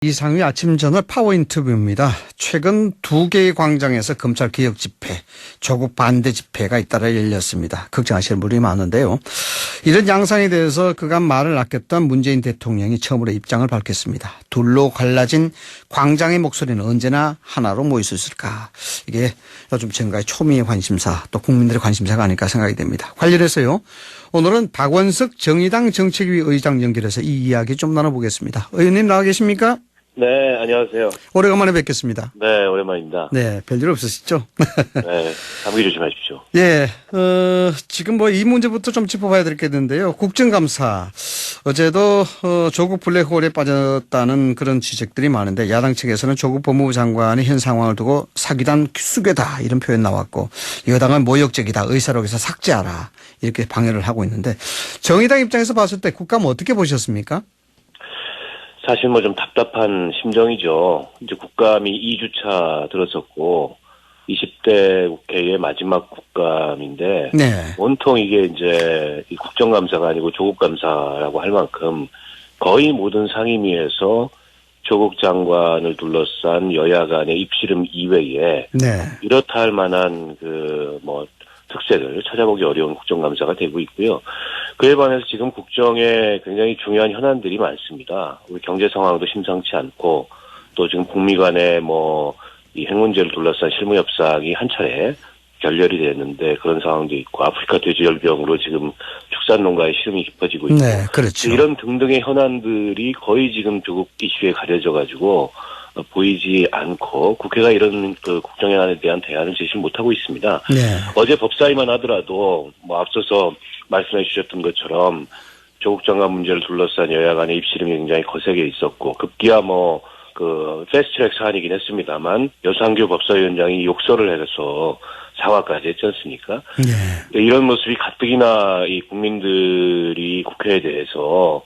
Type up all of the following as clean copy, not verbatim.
이상휘 아침저널 파워인터뷰입니다. 최근 두 개의 광장에서 검찰 개혁 집회, 조국 반대 집회가 잇따라 열렸습니다. 걱정하시는 분이 많은데요. 이런 양상에 대해서 그간 말을 아꼈던 문재인 대통령이 처음으로 입장을 밝혔습니다. 둘로 갈라진 광장의 목소리는 언제나 하나로 모일 수 있을까? 이게 요즘 정가의 초미의 관심사, 또 국민들의 관심사가 아닐까 생각이 됩니다. 관련해서요, 오늘은 박원석 정의당 정책위 의장 연결해서 이 이야기 좀 나눠보겠습니다. 의원님 나와 계십니까? 네, 안녕하세요. 오래간만에 뵙겠습니다. 네, 오랜만입니다. 네, 별일 없으시죠? 네, 감기 조심하십시오. 예, 지금 뭐 이 문제부터 좀 짚어봐야 되겠는데요. 국정감사. 어제도 조국 블랙홀에 빠졌다는 그런 지적들이 많은데 야당 측에서는 조국 법무부 장관이 현 상황을 두고 사기단 수괴다 이런 표현 나왔고, 여당은 모욕적이다, 의사록에서 삭제하라 이렇게 방해를 하고 있는데, 정의당 입장에서 봤을 때 국감 어떻게 보셨습니까? 사실 뭐 좀 답답한 심정이죠. 이제 국감이 2주차 들었었고 20대 국회의 마지막 국감인데, 네. 온통 이게 이제 국정감사가 아니고 조국감사라고 할 만큼 거의 모든 상임위에서 조국 장관을 둘러싼 여야 간의 입씨름 이외에 네. 이렇다 할 만한 특색을 찾아보기 어려운 국정감사가 되고 있고요. 그에 반해서 지금 국정에 굉장히 중요한 현안들이 많습니다. 우리 경제 상황도 심상치 않고, 또 지금 북미 간의 이 핵 문제를 둘러싼 실무 협상이 한 차례 결렬이 됐는데 그런 상황도 있고, 아프리카 돼지열병으로 지금 축산 농가의 시름이 깊어지고 있고, 네, 그렇죠. 이런 등등의 현안들이 거의 지금 조국 이슈에 가려져 가지고 보이지 않고 국회가 이런 국정 현안에 대한 대안을 제시를 못하고 있습니다. 네. 어제 법사위만 하더라도 앞서서 말씀해 주셨던 것처럼 조국 장관 문제를 둘러싼 여야 간의 입씨름이 굉장히 거세게 있었고, 급기야 패스트트랙 사안이긴 했습니다만 여상규 법사위원장이 욕설을 해서 사과까지 했지 않습니까? 네. 이런 모습이 가뜩이나 이 국민들이 국회에 대해서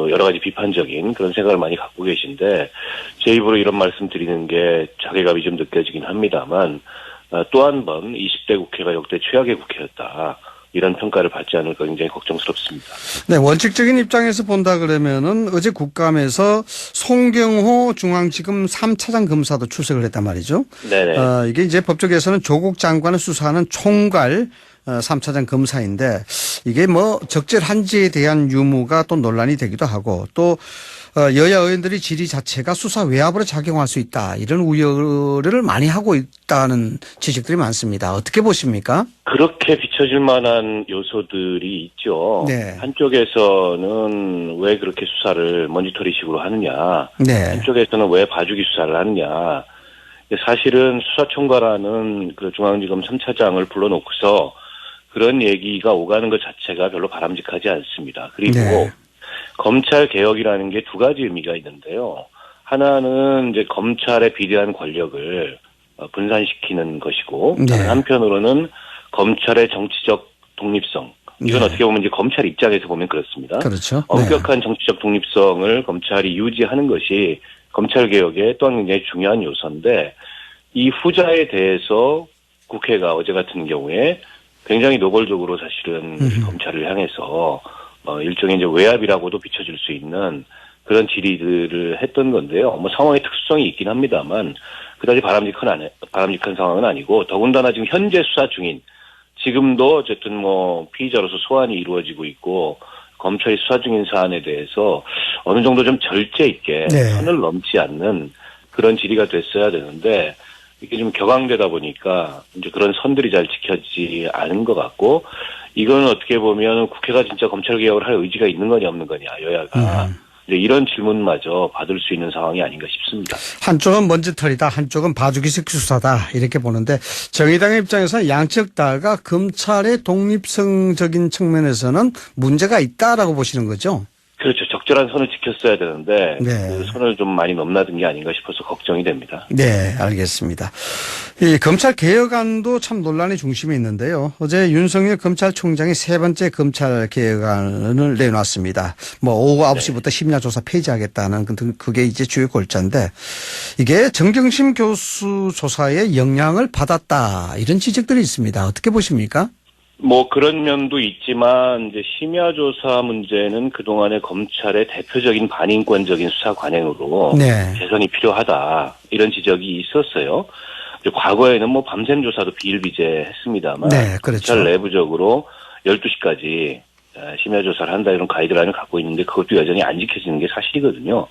여러 가지 비판적인 그런 생각을 많이 갖고 계신데, 제 입으로 이런 말씀 드리는 게 자괴감이 좀 느껴지긴 합니다만, 또 한 번 20대 국회가 역대 최악의 국회였다, 이런 평가를 받지 않을까 굉장히 걱정스럽습니다. 네, 원칙적인 입장에서 본다 그러면은 어제 국감에서 송경호 중앙지검 3차장 검사도 출석을 했단 말이죠. 네네. 이게 이제 법조계에서는 조국 장관을 수사하는 총괄 3차장 검사인데, 이게 적절한지에 대한 유무가 또 논란이 되기도 하고, 또 여야 의원들이 질의 자체가 수사 외압으로 작용할 수 있다, 이런 우려를 많이 하고 있다는 지적들이 많습니다. 어떻게 보십니까? 그렇게 비춰질 만한 요소들이 있죠. 네. 한쪽에서는 왜 그렇게 수사를 먼지털이식으로 하느냐, 네. 한쪽에서는 왜 봐주기 수사를 하느냐. 사실은 수사총괄하는 중앙지검 3차장을 불러놓고서 그런 얘기가 오가는 것 자체가 별로 바람직하지 않습니다. 그리고 네. 검찰 개혁이라는 게 두 가지 의미가 있는데요. 하나는 이제 검찰의 비대한 권력을 분산시키는 것이고, 네. 한편으로는 검찰의 정치적 독립성. 이건 네. 어떻게 보면 이제 검찰 입장에서 보면 그렇습니다. 그렇죠. 엄격한 정치적 독립성을 검찰이 유지하는 것이 검찰 개혁의 또한 굉장히 중요한 요소인데, 이 후자에 대해서 국회가 어제 같은 경우에 굉장히 노골적으로 사실은 검찰을 향해서 일종의 이제 외압이라고도 비춰질 수 있는 그런 질의들을 했던 건데요. 상황의 특수성이 있긴 합니다만 그다지 바람직한 상황은 아니고, 더군다나 지금 현재 수사 중인, 지금도 어쨌든 피의자로서 소환이 이루어지고 있고 검찰이 수사 중인 사안에 대해서 어느 정도 좀 절제 있게, 네. 선을 넘지 않는 그런 질의가 됐어야 되는데, 이게 좀 격앙되다 보니까 이제 그런 선들이 잘 지켜지지 않은 것 같고, 이거는 어떻게 보면 국회가 진짜 검찰 개혁을 할 의지가 있는 거냐 없는 거냐, 여야가 이제 이런 질문마저 받을 수 있는 상황이 아닌가 싶습니다. 한쪽은 먼지털이다, 한쪽은 봐주기식 수사다, 이렇게 보는데, 정의당의 입장에서는 양측 다가 검찰의 독립성적인 측면에서는 문제가 있다라고 보시는 거죠? 그렇죠. 적절한 선을 지켰어야 되는데, 네. 그 선을 좀 많이 넘나든 게 아닌가 싶어서 걱정이 됩니다. 네, 알겠습니다. 이 검찰 개혁안도 참 논란의 중심에 있는데요. 어제 윤석열 검찰총장이 세 번째 검찰 개혁안을 내놨습니다. 오후 9시부터 심야 조사 폐지하겠다는 그게 이제 주요 골자인데, 이게 정경심 교수 조사에 영향을 받았다, 이런 지적들이 있습니다. 어떻게 보십니까? 뭐 그런 면도 있지만 이제 심야조사 문제는 그동안의 검찰의 대표적인 반인권적인 수사 관행으로 네. 개선이 필요하다 이런 지적이 있었어요. 이제 과거에는 뭐 밤샘 조사도 비일비재했습니다만 네, 그렇죠. 검찰 내부적으로 12시까지 심야조사를 한다 이런 가이드라인을 갖고 있는데 그것도 여전히 안 지켜지는 게 사실이거든요.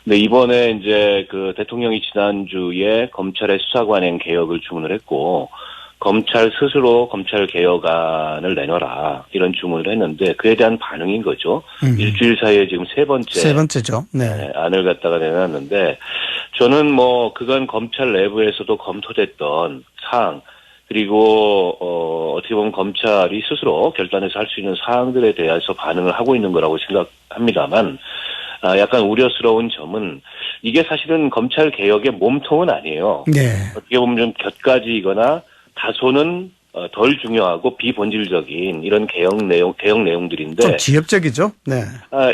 근데 이번에 이제 그 대통령이 지난주에 검찰의 수사관행 개혁을 주문을 했고 검찰 스스로 검찰 개혁안을 내놔라 이런 주문을 했는데 그에 대한 반응인 거죠. 일주일 사이에 지금 세 번째죠. 네. 안을 갖다가 내놨는데 저는 뭐 그건 검찰 내부에서도 검토됐던 사항 그리고 어떻게 보면 검찰이 스스로 결단해서 할 수 있는 사항들에 대해서 반응을 하고 있는 거라고 생각합니다만 약간 우려스러운 점은 이게 사실은 검찰 개혁의 몸통은 아니에요. 네. 어떻게 보면 좀 곁가지이거나 다소는 덜 중요하고 비본질적인 이런 개혁 내용들인데 좀 지엽적이죠. 네.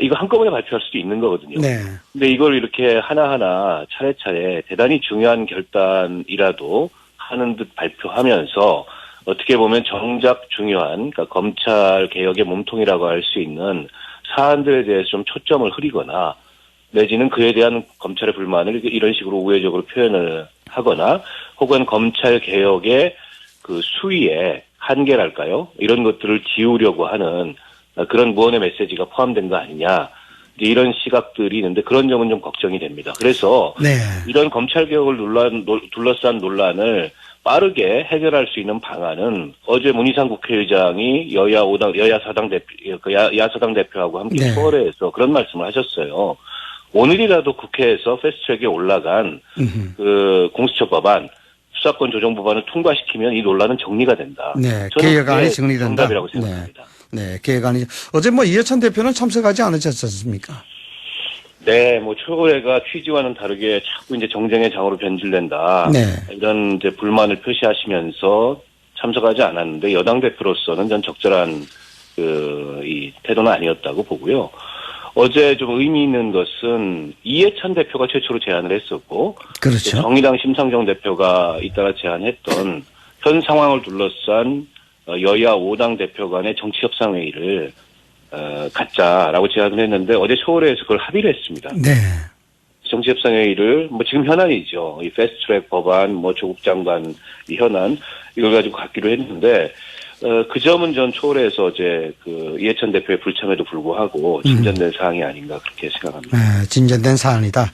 이거 한꺼번에 발표할 수도 있는 거거든요. 네. 근데 이걸 이렇게 하나하나 차례차례 대단히 중요한 결단이라도 하는 듯 발표하면서 어떻게 보면 정작 중요한 그러니까 검찰 개혁의 몸통이라고 할 수 있는 사안들에 대해서 좀 초점을 흐리거나 내지는 그에 대한 검찰의 불만을 이런 식으로 우회적으로 표현을 하거나 혹은 검찰 개혁의 그 수위의 한계랄까요? 이런 것들을 지우려고 하는 그런 무언의 메시지가 포함된 거 아니냐. 이런 시각들이 있는데 그런 점은 좀 걱정이 됩니다. 그래서 네. 이런 검찰 개혁을 둘러싼 논란을 빠르게 해결할 수 있는 방안은 어제 문희상 국회의장이 야사당 대표하고 함께 네. 초월회에서 그런 말씀을 하셨어요. 오늘이라도 국회에서 패스트트랙에 올라간 그 공수처 법안, 수사권 조정 법안을 통과시키면 이 논란은 정리가 된다. 네. 저는 개혁안이 그게 정리된다. 정답이라고 생각합니다. 네. 개혁안이 어제 뭐 이해찬 대표는 참석하지 않으셨습니까? 네, 뭐 초월회가 취지와는 다르게 자꾸 이제 정쟁의 장으로 변질된다. 네. 이런 이제 불만을 표시하시면서 참석하지 않았는데 여당 대표로서는 전 적절한 이 태도는 아니었다고 보고요. 어제 좀 의미 있는 것은 이해찬 대표가 최초로 제안을 했었고, 그렇죠. 정의당 심상정 대표가 잇따라 제안했던 현 상황을 둘러싼 여야 5당 대표 간의 정치협상회의를 갖자라고 제안을 했는데 어제 초월회에서 그걸 합의를 했습니다. 네. 정치협상회의를 뭐 지금 현안이죠. 이 패스트트랙 법안, 뭐 조국 장관 이 현안 이걸 가지고 갖기로 했는데 그 점은 전 초월해서 어제 그 이해찬 대표의 불참에도 불구하고 진전된 사항이 아닌가 그렇게 생각합니다. 네, 진전된 사안이다.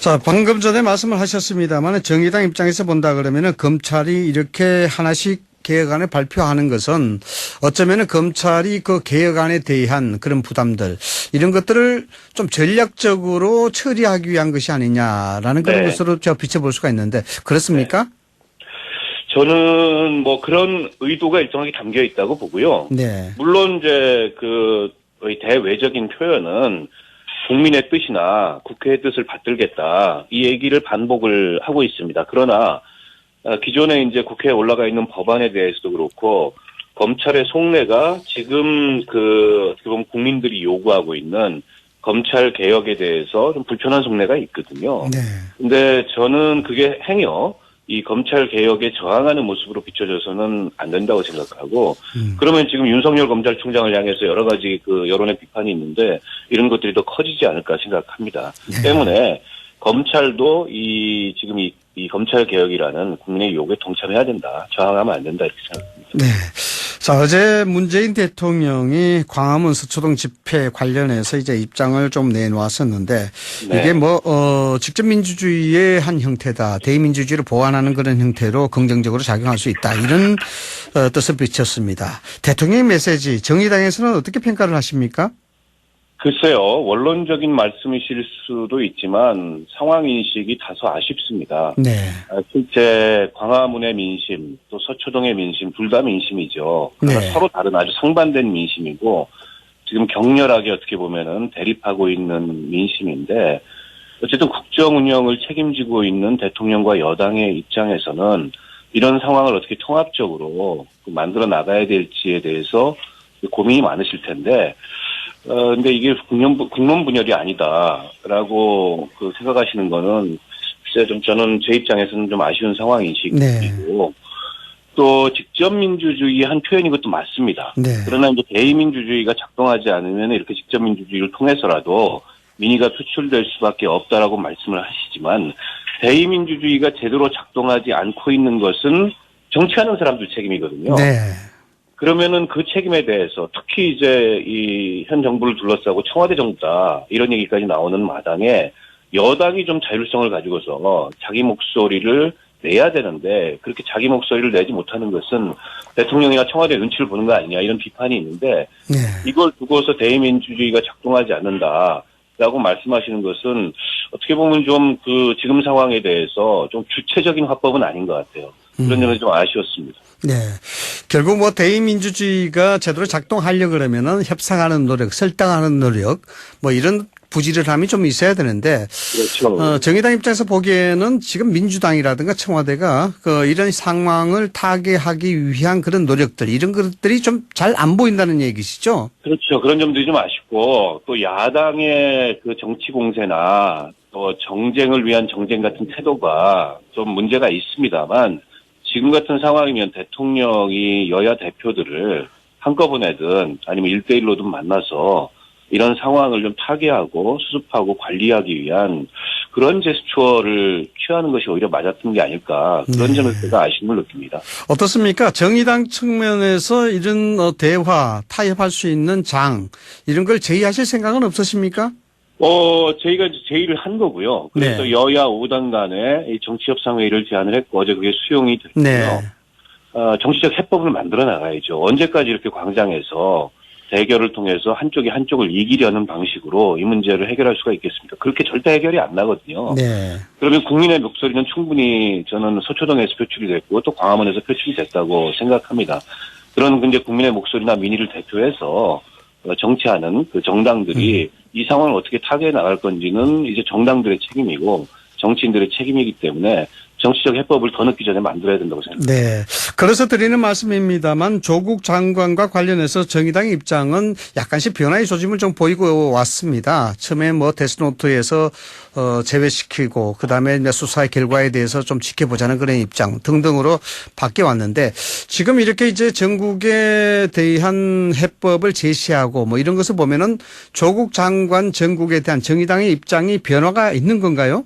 자, 방금 전에 말씀을 하셨습니다만 정의당 입장에서 본다 그러면은 검찰이 이렇게 하나씩 개혁안을 발표하는 것은 어쩌면은 검찰이 그 개혁안에 대한 그런 부담들 이런 것들을 좀 전략적으로 처리하기 위한 것이 아니냐라는 그런 네. 것으로 저 비춰볼 수가 있는데 그렇습니까? 네. 저는 뭐 그런 의도가 일정하게 담겨 있다고 보고요. 네. 물론 이제 그 대외적인 표현은 국민의 뜻이나 국회의 뜻을 받들겠다 이 얘기를 반복을 하고 있습니다. 그러나 기존에 이제 국회에 올라가 있는 법안에 대해서도 그렇고 검찰의 속내가 지금 어떻게 보면 국민들이 요구하고 있는 검찰 개혁에 대해서 좀 불편한 속내가 있거든요. 네. 근데 저는 그게 행여 이 검찰 개혁에 저항하는 모습으로 비춰져서는 안 된다고 생각하고 그러면 지금 윤석열 검찰총장을 향해서 여러 가지 그 여론의 비판이 있는데 이런 것들이 더 커지지 않을까 생각합니다. 네. 때문에 검찰도 지금 이 검찰 개혁이라는 국민의 요구에 동참해야 된다. 저항하면 안 된다 이렇게 생각합니다. 네. 자, 어제 문재인 대통령이 광화문 서초동 집회 관련해서 이제 입장을 좀 내놓았었는데 네. 이게 직접 민주주의의 한 형태다. 대의민주주의를 보완하는 그런 형태로 긍정적으로 작용할 수 있다. 이런 뜻을 비쳤습니다. 대통령의 메시지 정의당에서는 어떻게 평가를 하십니까? 글쎄요. 원론적인 말씀이실 수도 있지만 상황 인식이 다소 아쉽습니다. 네. 실제 광화문의 민심 또 서초동의 민심 둘 다 민심이죠. 그러나 네. 서로 다른 아주 상반된 민심이고 지금 격렬하게 어떻게 보면은 대립하고 있는 민심인데 어쨌든 국정 운영을 책임지고 있는 대통령과 여당의 입장에서는 이런 상황을 어떻게 통합적으로 만들어 나가야 될지에 대해서 고민이 많으실 텐데 근데 이게 국론 분열이 아니다라고 생각하시는 거는 글쎄 좀 저는 제 입장에서는 좀 아쉬운 상황 인식이고 또 직접 민주주의의 한 표현인 것도 맞습니다. 네. 그러나 이제 대의민주주의가 작동하지 않으면 이렇게 직접 민주주의를 통해서라도 민의가 표출될 수밖에 없다라고 말씀을 하시지만 대의민주주의가 제대로 작동하지 않고 있는 것은 정치하는 사람들 책임이거든요. 네. 그러면은 그 책임에 대해서 특히 이제 이 현 정부를 둘러싸고 청와대 정부다 이런 얘기까지 나오는 마당에 여당이 좀 자율성을 가지고서 자기 목소리를 내야 되는데 그렇게 자기 목소리를 내지 못하는 것은 대통령이나 청와대 눈치를 보는 거 아니냐 이런 비판이 있는데 네. 이걸 두고서 대의민주주의가 작동하지 않는다라고 말씀하시는 것은 어떻게 보면 좀 그 지금 상황에 대해서 좀 주체적인 화법은 아닌 것 같아요. 그런 점에서 좀 아쉬웠습니다. 네. 결국 뭐 대의민주주의가 제대로 작동하려 그러면은 협상하는 노력, 설득하는 노력, 뭐 이런 부지런함이 좀 있어야 되는데, 그렇죠. 정의당 입장에서 보기에는 지금 민주당이라든가 청와대가 이런 상황을 타개하기 위한 그런 노력들, 이런 것들이 좀 잘 안 보인다는 얘기시죠? 그렇죠. 그런 점들이 좀 아쉽고 또 야당의 그 정치 공세나 또 정쟁을 위한 정쟁 같은 태도가 좀 문제가 있습니다만 지금 같은 상황이면 대통령이 여야 대표들을 한꺼번에든 아니면 1대1로든 만나서 이런 상황을 좀 타개하고 수습하고 관리하기 위한 그런 제스처를 취하는 것이 오히려 맞았던 게 아닐까 그런 점에서 제가 아쉬움을 느낍니다. 어떻습니까? 정의당 측면에서 이런 대화, 타협할 수 있는 장, 이런 걸 제의하실 생각은 없으십니까? 저희가 이제 제의를 한 거고요. 그래서 네. 여야 5당 간에 이 정치협상회의를 제안을 했고 어제 그게 수용이 됐고요. 네. 정치적 해법을 만들어 나가야죠. 언제까지 이렇게 광장에서 대결을 통해서 한쪽이 한쪽을 이기려는 방식으로 이 문제를 해결할 수가 있겠습니까? 그렇게 절대 해결이 안 나거든요. 네. 그러면 국민의 목소리는 충분히 저는 서초동에서 표출이 됐고 또 광화문에서 표출이 됐다고 생각합니다. 그런 이제 국민의 목소리나 민의를 대표해서 정치하는 그 정당들이 이 상황을 어떻게 타개해 나갈 건지는 이제 정당들의 책임이고 정치인들의 책임이기 때문에 정치적 해법을 더 늦기 전에 만들어야 된다고 생각합니다. 네. 그래서 드리는 말씀입니다만 조국 장관과 관련해서 정의당 입장은 약간씩 변화의 조짐을 좀 보이고 왔습니다. 처음에 뭐 데스노트에서 제외시키고 그다음에 수사의 결과에 대해서 좀 지켜보자는 그런 입장 등등으로 바뀌어 왔는데 지금 이렇게 이제 전국에 대한 해법을 제시하고 뭐 이런 것을 보면은 조국 장관 전국에 대한 정의당의 입장이 변화가 있는 건가요?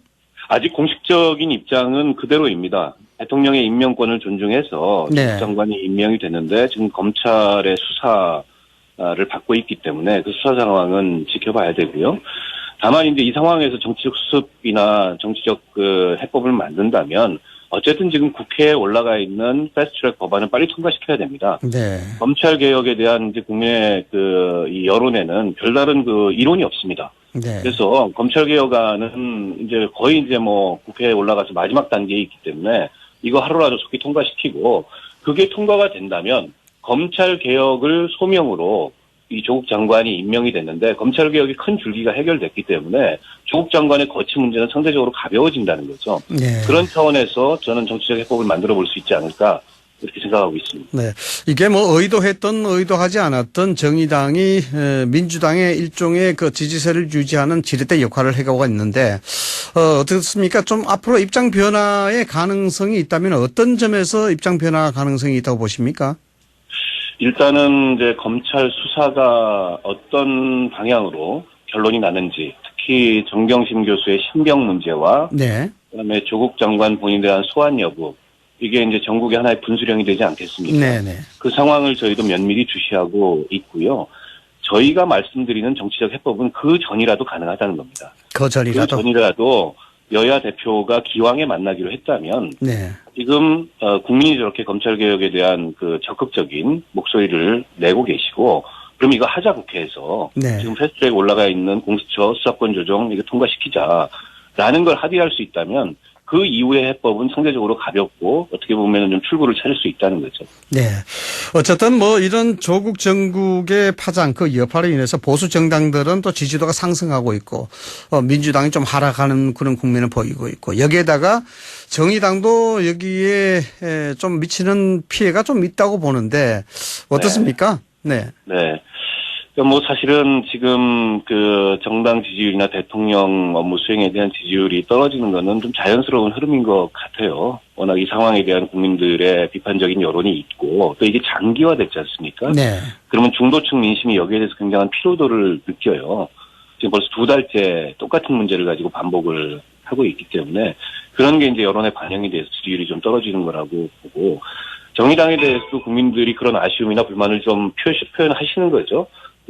아직 공식적인 입장은 그대로입니다. 대통령의 임명권을 존중해서 네. 조국 장관이 임명이 됐는데 지금 검찰의 수사를 받고 있기 때문에 그 수사 상황은 지켜봐야 되고요. 다만 이제 이 상황에서 정치적 수습이나 정치적 그 해법을 만든다면 어쨌든 지금 국회에 올라가 있는 패스트트랙 법안을 빨리 통과시켜야 됩니다. 네. 검찰 개혁에 대한 이제 국민의 그 이 여론에는 별다른 그 이론이 없습니다. 네. 그래서 검찰개혁안은 이제 거의 이제 뭐 국회에 올라가서 마지막 단계에 있기 때문에 이거 하루라도 속히 통과시키고 그게 통과가 된다면 검찰개혁을 소명으로 이 조국 장관이 임명이 됐는데 검찰개혁이 큰 줄기가 해결됐기 때문에 조국 장관의 거취 문제는 상대적으로 가벼워진다는 거죠. 네. 그런 차원에서 저는 정치적 해법을 만들어 볼 수 있지 않을까 이렇게 생각하고 있습니다. 네. 이게 뭐 의도했던 의도하지 않았던 정의당이 민주당의 일종의 그 지지세를 유지하는 지렛대 역할을 해가고 있는데 어떻습니까? 좀 앞으로 입장 변화의 가능성이 있다면 어떤 점에서 입장 변화 가능성이 있다고 보십니까? 일단은 이제 검찰 수사가 어떤 방향으로 결론이 나는지 특히 정경심 교수의 신병 문제와 네. 그다음에 조국 장관 본인에 대한 소환 여부 이게 이제 전국의 하나의 분수령이 되지 않겠습니까? 네네. 그 상황을 저희도 면밀히 주시하고 있고요. 저희가 말씀드리는 정치적 해법은 그 전이라도 가능하다는 겁니다. 그 전이라도 여야 대표가 기왕에 만나기로 했다면 네. 지금 국민이 저렇게 검찰개혁에 대한 그 적극적인 목소리를 내고 계시고 그럼 이거 하자 국회에서 네. 지금 패스트트랙 올라가 있는 공수처 수사권 조정 이거 통과시키자라는 걸 합의할 수 있다면 그 이후의 해법은 상대적으로 가볍고 어떻게 보면 좀 출구를 찾을 수 있다는 거죠. 네. 어쨌든 뭐 이런 조국 정국의 파장 그 여파로 인해서 보수 정당들은 또 지지도가 상승하고 있고 민주당이 좀 하락하는 그런 국면을 보이고 있고 여기에다가 정의당도 여기에 좀 미치는 피해가 좀 있다고 보는데 어떻습니까? 네. 네. 뭐 사실은 지금 그 정당 지지율이나 대통령 업무 수행에 대한 지지율이 떨어지는 것은 좀 자연스러운 흐름인 것 같아요. 워낙 이 상황에 대한 국민들의 비판적인 여론이 있고 또 이게 장기화됐지 않습니까? 네. 그러면 중도층 민심이 여기에 대해서 굉장한 피로도를 느껴요. 지금 벌써 2달째 똑같은 문제를 가지고 반복을 하고 있기 때문에 그런 게 이제 여론의 반영이 돼서 지지율이 좀 떨어지는 거라고 보고 정의당에 대해서도 국민들이 그런 아쉬움이나 불만을 좀 표현하시는 거죠.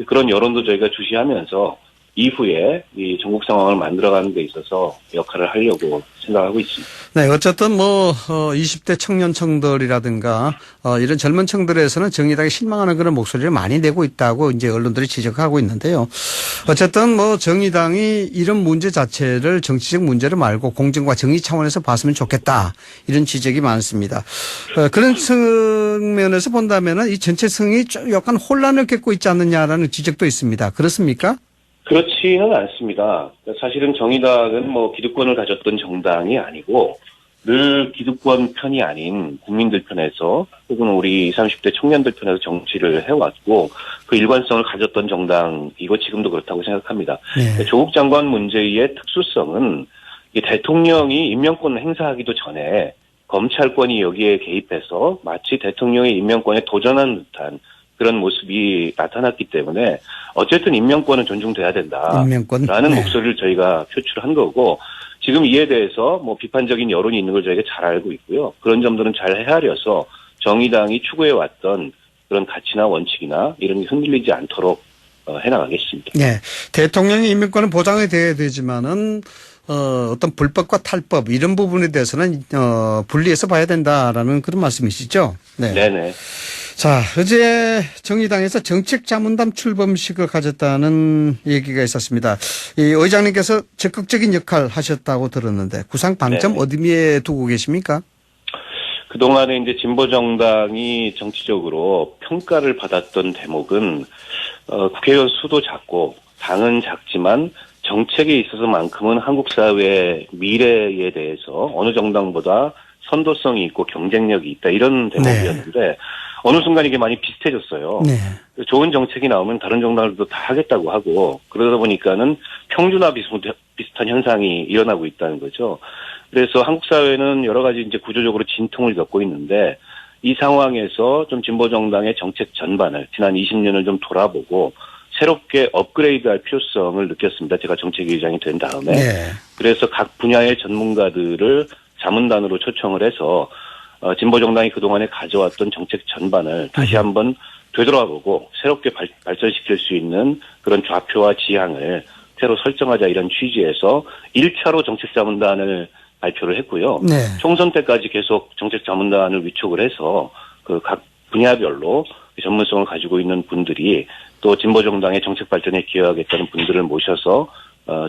그런 여론도 저희가 주시하면서 이후에 이 전국 상황을 만들어가는 데 있어서 역할을 하려고 생각하고 있습니다. 네, 어쨌든 20대 청년층들이라든가 이런 젊은 층들에서는 정의당에 실망하는 그런 목소리를 많이 내고 있다고 이제 언론들이 지적하고 있는데요. 어쨌든 정의당이 이런 문제 자체를 정치적 문제를 말고 공정과 정의 차원에서 봤으면 좋겠다. 이런 지적이 많습니다. 그런 측면에서 본다면은 이 전체성이 좀 약간 혼란을 겪고 있지 않느냐라는 지적도 있습니다. 그렇습니까? 그렇지는 않습니다. 사실은 정의당은 기득권을 가졌던 정당이 아니고 늘 기득권 편이 아닌 국민들 편에서 혹은 우리 20, 30대 청년들 편에서 정치를 해왔고 그 일관성을 가졌던 정당이고 지금도 그렇다고 생각합니다. 네. 조국 장관 문제의 특수성은 대통령이 임명권을 행사하기도 전에 검찰권이 여기에 개입해서 마치 대통령의 임명권에 도전한 듯한 그런 모습이 나타났기 때문에 어쨌든 임명권은 존중돼야 된다라는 임명권. 네. 목소리를 저희가 표출한 거고 지금 이에 대해서 비판적인 여론이 있는 걸 저희가 잘 알고 있고요. 그런 점들은 잘 헤아려서 정의당이 추구해왔던 그런 가치나 원칙이나 이런 게 흔들리지 않도록 해나가겠습니다. 네. 대통령의 임명권은 보장이 돼야 되지만은 어떤 불법과 탈법 이런 부분에 대해서는 분리해서 봐야 된다라는 그런 말씀이시죠? 네. 네네. 자, 어제 정의당에서 정책자문단 출범식을 가졌다는 얘기가 있었습니다. 이 의장님께서 적극적인 역할 하셨다고 들었는데 구상 방점 네네. 어디에 두고 계십니까? 그동안에 이제 진보정당이 정치적으로 평가를 받았던 대목은 국회의원 수도 작고 당은 작지만 정책에 있어서만큼은 한국 사회의 미래에 대해서 어느 정당보다 선도성이 있고 경쟁력이 있다 이런 대목이었는데 어느 순간 이게 많이 비슷해졌어요. 네. 좋은 정책이 나오면 다른 정당들도 다 하겠다고 하고 그러다 보니까는 평준화 비슷한 현상이 일어나고 있다는 거죠. 그래서 한국 사회는 여러 가지 이제 구조적으로 진통을 겪고 있는데 이 상황에서 좀 진보 정당의 정책 전반을 지난 20년을 좀 돌아보고 새롭게 업그레이드할 필요성을 느꼈습니다. 제가 정책위의장이 된 다음에. 네. 그래서 각 분야의 전문가들을 자문단으로 초청을 해서 진보 정당이 그동안에 가져왔던 정책 전반을 다시 한번 되돌아보고 새롭게 발전시킬 수 있는 그런 좌표와 지향을 새로 설정하자 이런 취지에서 1차로 정책 자문단을 발표를 했고요. 네. 총선 때까지 계속 정책 자문단을 위촉을 해서 그 각 분야별로 전문성을 가지고 있는 분들이 또 진보 정당의 정책 발전에 기여하겠다는 분들을 모셔서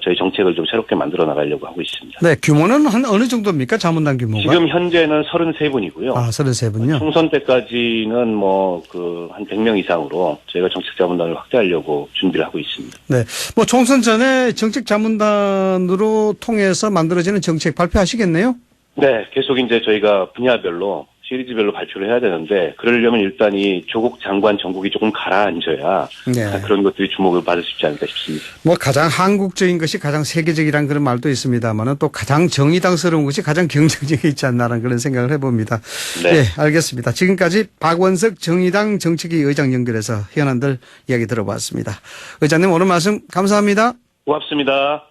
저희 정책을 좀 새롭게 만들어 나가려고 하고 있습니다. 네, 규모는 한 어느 정도입니까? 자문단 규모가? 지금 현재는 33분이고요. 아, 33분요? 총선 때까지는 한 100명 이상으로 저희가 정책 자문단을 확대하려고 준비를 하고 있습니다. 네. 총선 전에 정책 자문단으로 통해서 만들어지는 정책 발표하시겠네요? 네, 계속 이제 저희가 분야별로 시리즈별로 발표를 해야 되는데 그러려면 일단 이 조국 장관 정국이 조금 가라앉아야 네. 그런 것들이 주목을 받을 수 있지 않을까 싶습니다. 가장 한국적인 것이 가장 세계적이라는 그런 말도 있습니다만은 또 가장 정의당스러운 것이 가장 경쟁력이 있지 않나라는 그런 생각을 해봅니다. 네. 네, 알겠습니다. 지금까지 박원석 정의당 정책위 의장 연결해서 현안들 이야기 들어봤습니다. 의장님 오늘 말씀 감사합니다. 고맙습니다.